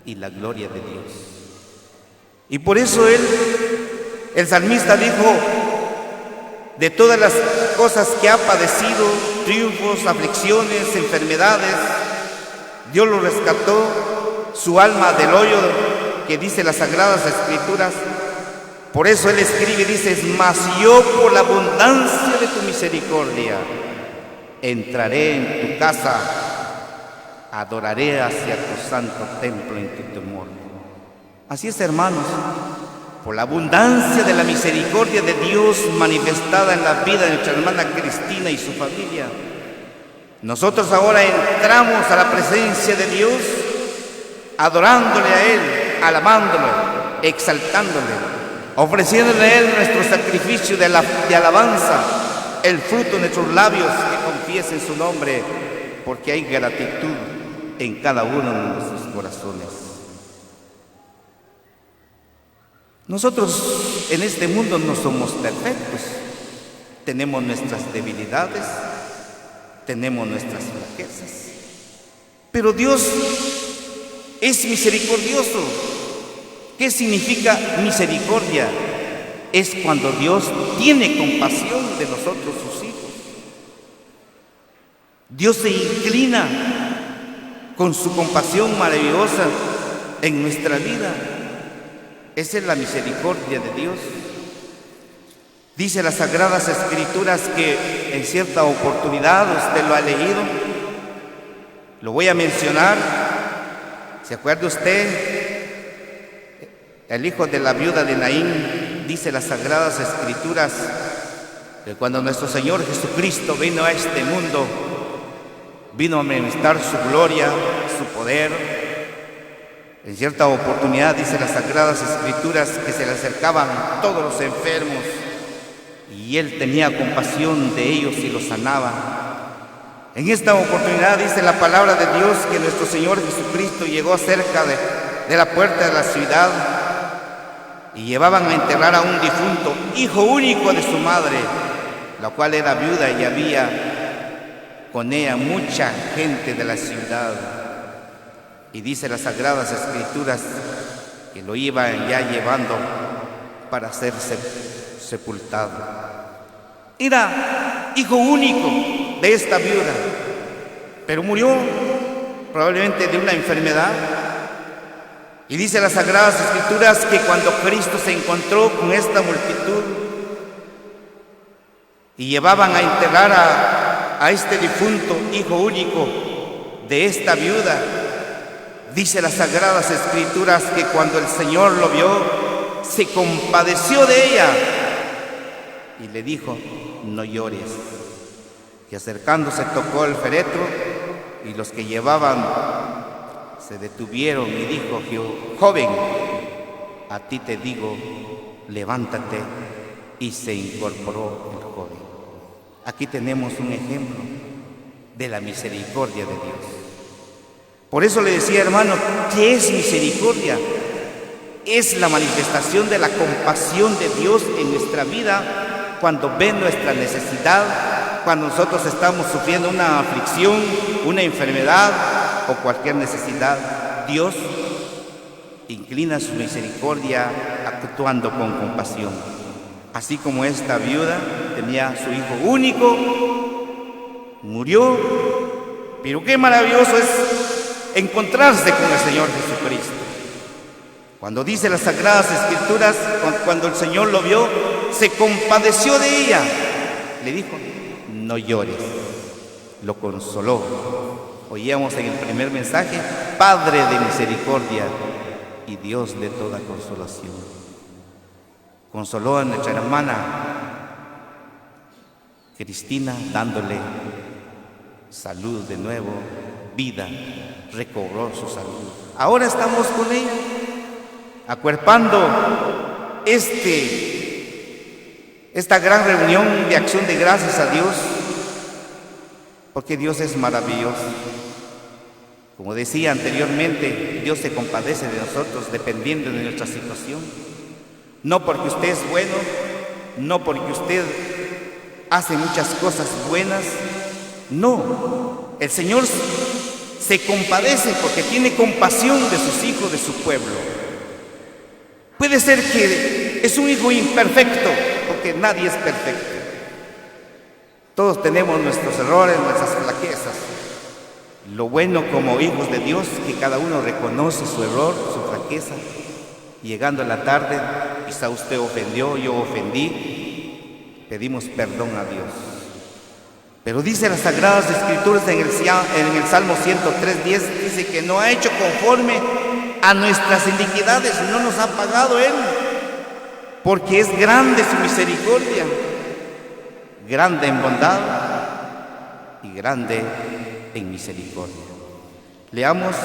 y la gloria de Dios. Y por eso el salmista dijo, de todas las cosas que ha padecido, triunfos, aflicciones, enfermedades, Dios lo rescató, su alma del hoyo, que dice las Sagradas Escrituras. Por eso él escribe y dice, mas yo por la abundancia de tu misericordia entraré en tu casa, adoraré hacia tu santo templo en tu temor. Así es, hermanos, por la abundancia de la misericordia de Dios manifestada en la vida de nuestra hermana Cristina y su familia, nosotros ahora entramos a la presencia de Dios, adorándole a Él, alabándolo, exaltándole, ofreciéndole a Él nuestro sacrificio de alabanza, el fruto de nuestros labios que confiesen su nombre, porque hay gratitud en cada uno de nuestros corazones. Nosotros en este mundo no somos perfectos, tenemos nuestras debilidades, tenemos nuestras flaquezas. Pero Dios es misericordioso. ¿Qué significa misericordia? Es cuando Dios tiene compasión de nosotros, sus hijos. Dios se inclina con su compasión maravillosa en nuestra vida. Esa es la misericordia de Dios. Dice las Sagradas Escrituras que en cierta oportunidad, usted lo ha leído, lo voy a mencionar. ¿Se acuerda usted? El hijo de la viuda de Naín, dice las Sagradas Escrituras, que cuando nuestro Señor Jesucristo vino a este mundo, vino a manifestar su gloria, su poder. En cierta oportunidad, dice las Sagradas Escrituras, que se le acercaban todos los enfermos y Él tenía compasión de ellos y los sanaba. En esta oportunidad dice la palabra de Dios que nuestro Señor Jesucristo llegó cerca de la puerta de la ciudad y llevaban a enterrar a un difunto, hijo único de su madre, la cual era viuda, y había con ella mucha gente de la ciudad. Y dice las Sagradas Escrituras que lo iban ya llevando para ser sepultado. Era hijo único de esta viuda, pero murió probablemente de una enfermedad. Y dice las Sagradas Escrituras que cuando Cristo se encontró con esta multitud y llevaban a enterrar a este difunto hijo único de esta viuda, dice las Sagradas Escrituras que cuando el Señor lo vio, se compadeció de ella y le dijo: no llores. Y acercándose tocó el féretro, y los que llevaban se detuvieron y dijo: joven, a ti te digo, levántate. Y se incorporó el joven. Aquí tenemos un ejemplo de la misericordia de Dios. Por eso le decía, hermano, ¿qué es misericordia? Es la manifestación de la compasión de Dios en nuestra vida cuando ve nuestra necesidad, cuando nosotros estamos sufriendo una aflicción, una enfermedad o cualquier necesidad. Dios inclina su misericordia actuando con compasión. Así como esta viuda tenía su hijo único, murió, pero qué maravilloso es encontrarse con el Señor Jesucristo. Cuando dice las Sagradas Escrituras, cuando el Señor lo vio, se compadeció de ella. Le dijo: no llores. Lo consoló. Oíamos en el primer mensaje: Padre de misericordia y Dios de toda consolación. Consoló a nuestra hermana Cristina, dándole salud de nuevo, vida, recobró su salud. Ahora estamos con ella, acuerpando esta gran reunión de acción de gracias a Dios, porque Dios es maravilloso. Como decía anteriormente, Dios se compadece de nosotros dependiendo de nuestra situación. No porque usted es bueno, no porque usted hace muchas cosas buenas, no. El Señor se compadece porque tiene compasión de sus hijos, de su pueblo. Puede ser que es un hijo imperfecto, porque nadie es perfecto. Todos tenemos nuestros errores, nuestras flaquezas. Lo bueno como hijos de Dios, que cada uno reconoce su error, su flaqueza. Llegando a la tarde, quizá usted ofendió, yo ofendí, pedimos perdón a Dios. Pero dice las Sagradas Escrituras en el Salmo 103:10, dice que no ha hecho conforme a nuestras iniquidades, no nos ha pagado Él, porque es grande su misericordia, grande en bondad y grande en misericordia. Leamos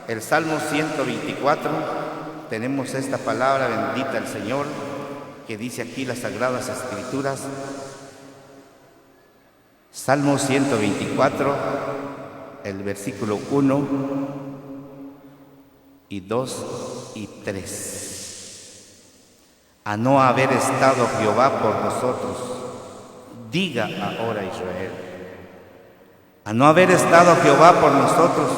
el Salmo 124. Tenemos esta palabra bendita del Señor que dice aquí las Sagradas Escrituras. Salmo 124, el versículo 1 y 2 y 3. A no haber estado Jehová por nosotros, diga ahora Israel, A no haber estado Jehová por nosotros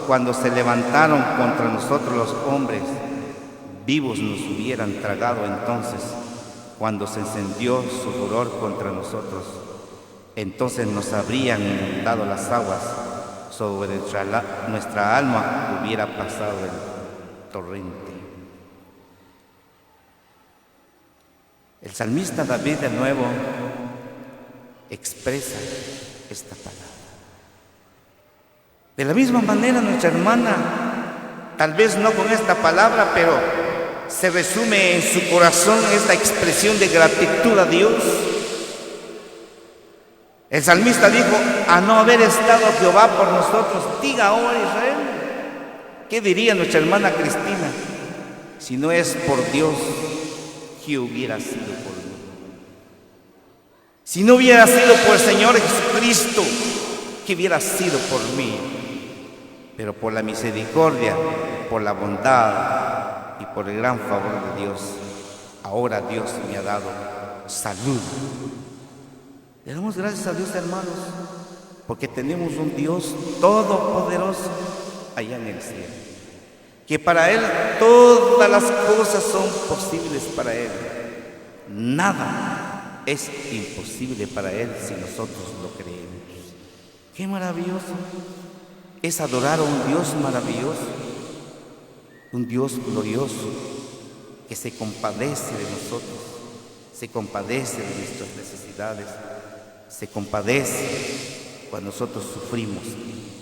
cuando se levantaron contra nosotros los hombres, vivos nos hubieran tragado entonces. Cuando se encendió su furor contra nosotros, entonces nos habrían inundado las aguas, sobre nuestra alma hubiera pasado el torrente. El salmista David de nuevo expresa esta palabra. De la misma manera nuestra hermana, tal vez no con esta palabra, pero se resume en su corazón esta expresión de gratitud a Dios. El salmista dijo: a no haber estado Jehová por nosotros, diga ahora Israel. ¿Qué diría nuestra hermana Cristina? Si no es por Dios, ¿qué hubiera sido por mí? Si no hubiera sido por el Señor Jesucristo, ¿qué hubiera sido por mí? Pero por la misericordia, por la bondad y por el gran favor de Dios, ahora Dios me ha dado salud. Le damos gracias a Dios, hermanos, porque tenemos un Dios todopoderoso allá en el cielo, que para Él todas las cosas son posibles para Él. Nada es imposible para Él si nosotros lo creemos. ¡Qué maravilloso! Es adorar a un Dios maravilloso, un Dios glorioso, que se compadece de nosotros, se compadece de nuestras necesidades, se compadece cuando nosotros sufrimos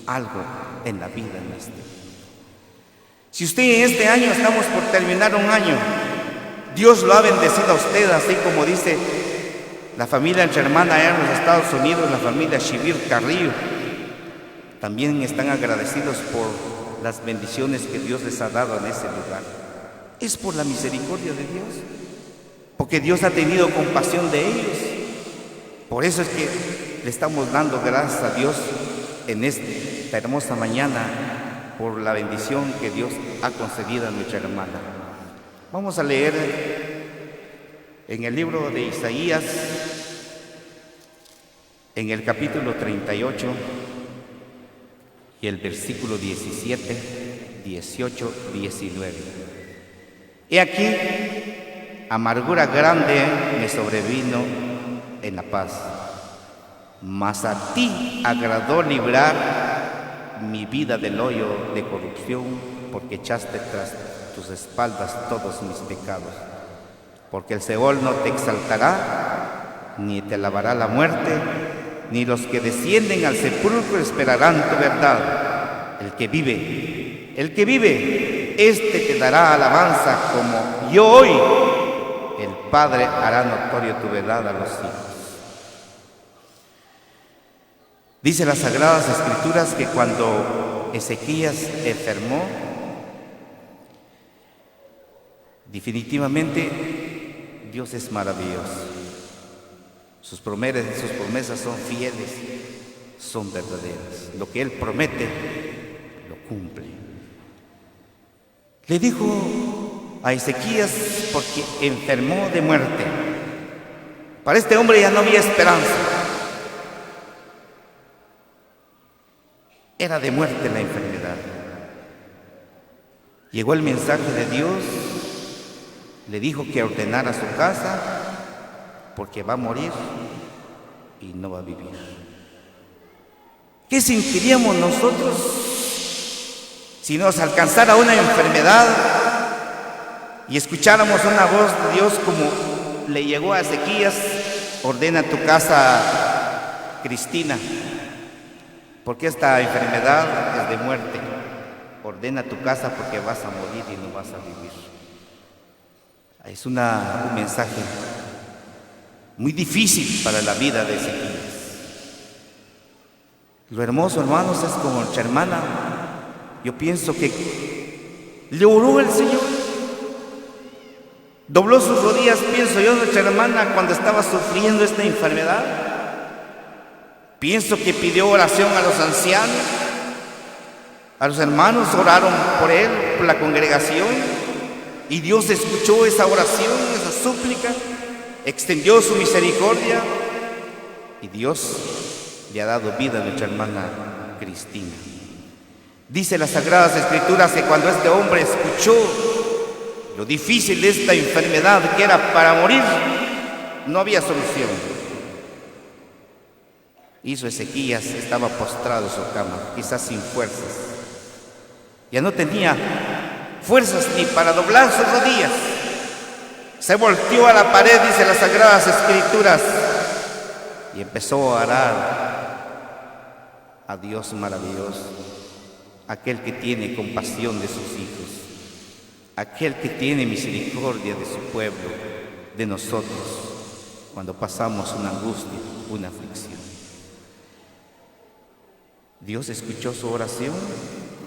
algo en la vida nuestra. Si usted en este año, estamos por terminar un año, Dios lo ha bendecido a usted, así como dice la familia hermana allá en los Estados Unidos, la familia Shibir Carrillo, también están agradecidos por las bendiciones que Dios les ha dado en ese lugar. Es por la misericordia de Dios, porque Dios ha tenido compasión de ellos. Por eso es que le estamos dando gracias a Dios en esta hermosa mañana por la bendición que Dios ha concedido a nuestra hermana. Vamos a leer en el libro de Isaías, en el capítulo 38 y el versículo 17, 18, 19. He aquí, amargura grande me sobrevino en la paz, mas a ti agradó librar mi vida del hoyo de corrupción, porque echaste tras tus espaldas todos mis pecados. Porque el Seol no te exaltará, ni te alabará la muerte, ni los que descienden al sepulcro esperarán tu verdad. El que vive, este te dará alabanza como yo hoy. El Padre hará notorio tu verdad a los hijos. Dice las Sagradas Escrituras que cuando Ezequías enfermó, definitivamente Dios es maravilloso. Sus promesas son fieles, son verdaderas. Lo que Él promete, lo cumple. Le dijo a Ezequías, porque enfermó de muerte. Para este hombre ya no había esperanza. Era de muerte la enfermedad. Llegó el mensaje de Dios, le dijo que ordenara su casa, porque va a morir y no va a vivir. ¿Qué sentiríamos nosotros si nos alcanzara una enfermedad y escucháramos una voz de Dios como le llegó a Ezequías? Ordena tu casa, Cristina, porque esta enfermedad es de muerte. Ordena tu casa porque vas a morir y no vas a vivir. Es un mensaje muy difícil para la vida de Ezequías. Lo hermoso, hermanos, es como nuestra hermana. Yo pienso que le oró el Señor, dobló sus rodillas, pienso yo, nuestra hermana cuando estaba sufriendo esta enfermedad. Pienso que pidió oración a los ancianos, a los hermanos, oraron por él, por la congregación, y Dios escuchó esa oración, esa súplica, extendió su misericordia, y Dios le ha dado vida a nuestra hermana Cristina. Dice las Sagradas Escrituras que cuando este hombre escuchó lo difícil de esta enfermedad, que era para morir, no había solución. Hizo Ezequías, estaba postrado en su cama, quizás sin fuerzas. Ya no tenía fuerzas ni para doblar sus rodillas. Se volteó a la pared, dice las Sagradas Escrituras, y empezó a orar a Dios maravilloso, aquel que tiene compasión de sus hijos, aquel que tiene misericordia de su pueblo, de nosotros, cuando pasamos una angustia, una aflicción. Dios escuchó su oración,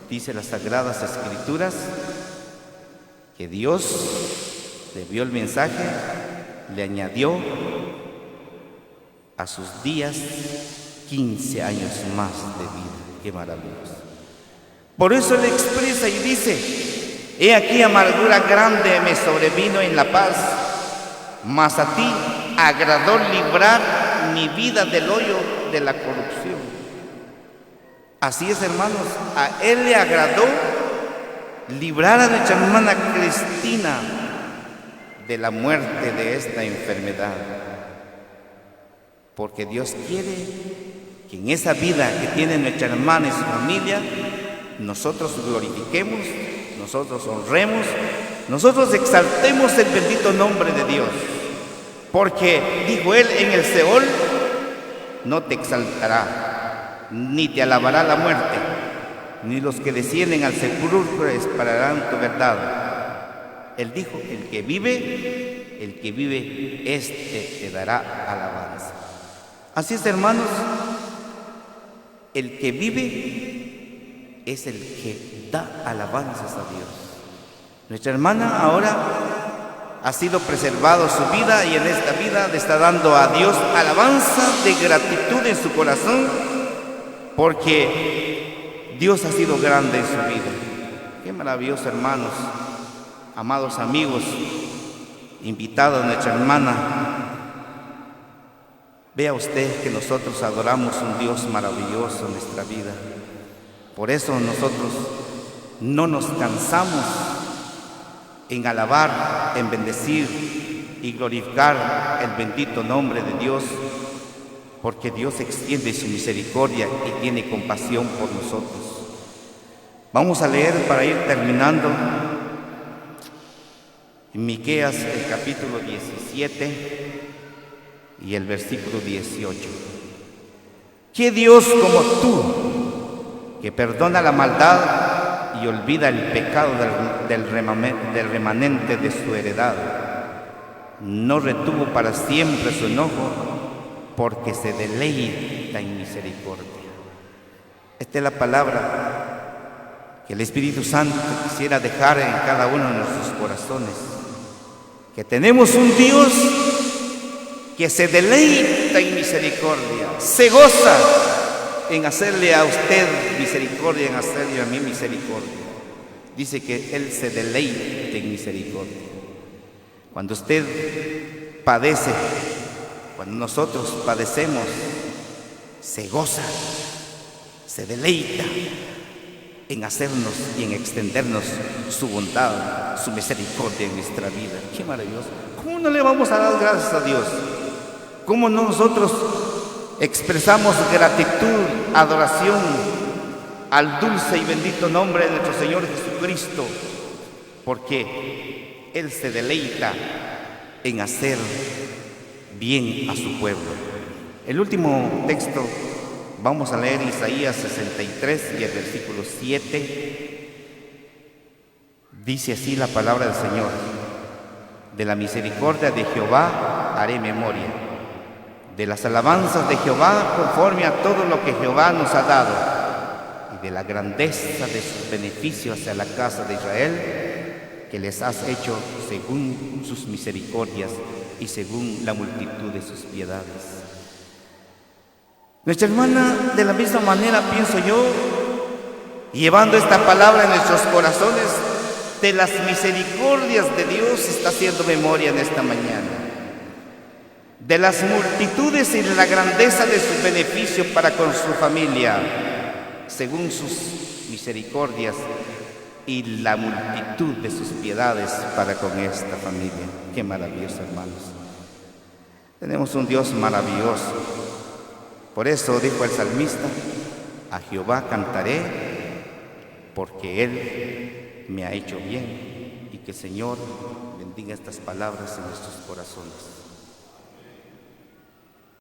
dice las Sagradas Escrituras, que Dios le vio el mensaje, le añadió a sus días 15 años más de vida. ¡Qué maravilloso! Por eso le expresa y dice: he aquí amargura grande me sobrevino en la paz, mas a ti agradó librar mi vida del hoyo de la corrupción. Así es, hermanos, a Él le agradó librar a nuestra hermana Cristina de la muerte de esta enfermedad, porque Dios quiere que en esa vida que tiene nuestra hermana y su familia, nosotros glorifiquemos, nosotros honremos, nosotros exaltemos el bendito nombre de Dios, porque dijo Él: en el Seol no te exaltará, ni te alabará la muerte, ni los que descienden al sepulcro esperarán tu verdad. Él dijo: el que vive, este te dará alabanza. Así es, hermanos, el que vive es el que da alabanzas a Dios. Nuestra hermana ahora ha sido preservado su vida, y en esta vida le está dando a Dios alabanza de gratitud en su corazón, porque Dios ha sido grande en su vida. Qué maravilloso, hermanos, amados amigos, invitados a nuestra hermana. Vea usted que nosotros adoramos un Dios maravilloso en nuestra vida. Por eso nosotros no nos cansamos en alabar, en bendecir y glorificar el bendito nombre de Dios, porque Dios extiende su misericordia y tiene compasión por nosotros. Vamos a leer, para ir terminando, en Miqueas el capítulo 17 y el versículo 18. ¿Qué Dios como tú, que perdona la maldad y olvida el pecado del remanente de su heredad? No retuvo para siempre su enojo, porque se deleita en misericordia. Esta es la palabra que el Espíritu Santo quisiera dejar en cada uno de nuestros corazones, que tenemos un Dios que se deleita en misericordia, se goza en hacerle a usted misericordia, en hacerle a mí misericordia. Dice que Él se deleita en misericordia. Cuando usted padece, cuando nosotros padecemos, se goza, se deleita en hacernos y en extendernos su bondad, su misericordia en nuestra vida. ¡Qué maravilloso! ¿Cómo no le vamos a dar gracias a Dios? ¿Cómo no nosotros expresamos gratitud, adoración al dulce y bendito nombre de nuestro Señor Jesucristo? Porque Él se deleita en hacer bien a su pueblo. El último texto vamos a leer Isaías 63 y el versículo 7. Dice así la palabra del Señor: de la misericordia de Jehová haré memoria, de las alabanzas de Jehová conforme a todo lo que Jehová nos ha dado, y de la grandeza de sus beneficios hacia la casa de Israel, que les has hecho según sus misericordias y según la multitud de sus piedades. Nuestra hermana, de la misma manera, pienso yo, llevando esta palabra en nuestros corazones, de las misericordias de Dios está haciendo memoria en esta mañana. de las multitudes y de la grandeza de sus beneficios para con su familia, según sus misericordias y la multitud de sus piedades para con esta familia. Qué maravilloso, hermanos. Tenemos un Dios maravilloso. Por eso dijo el salmista: a Jehová cantaré, porque Él me ha hecho bien. Y que el Señor bendiga estas palabras en nuestros corazones.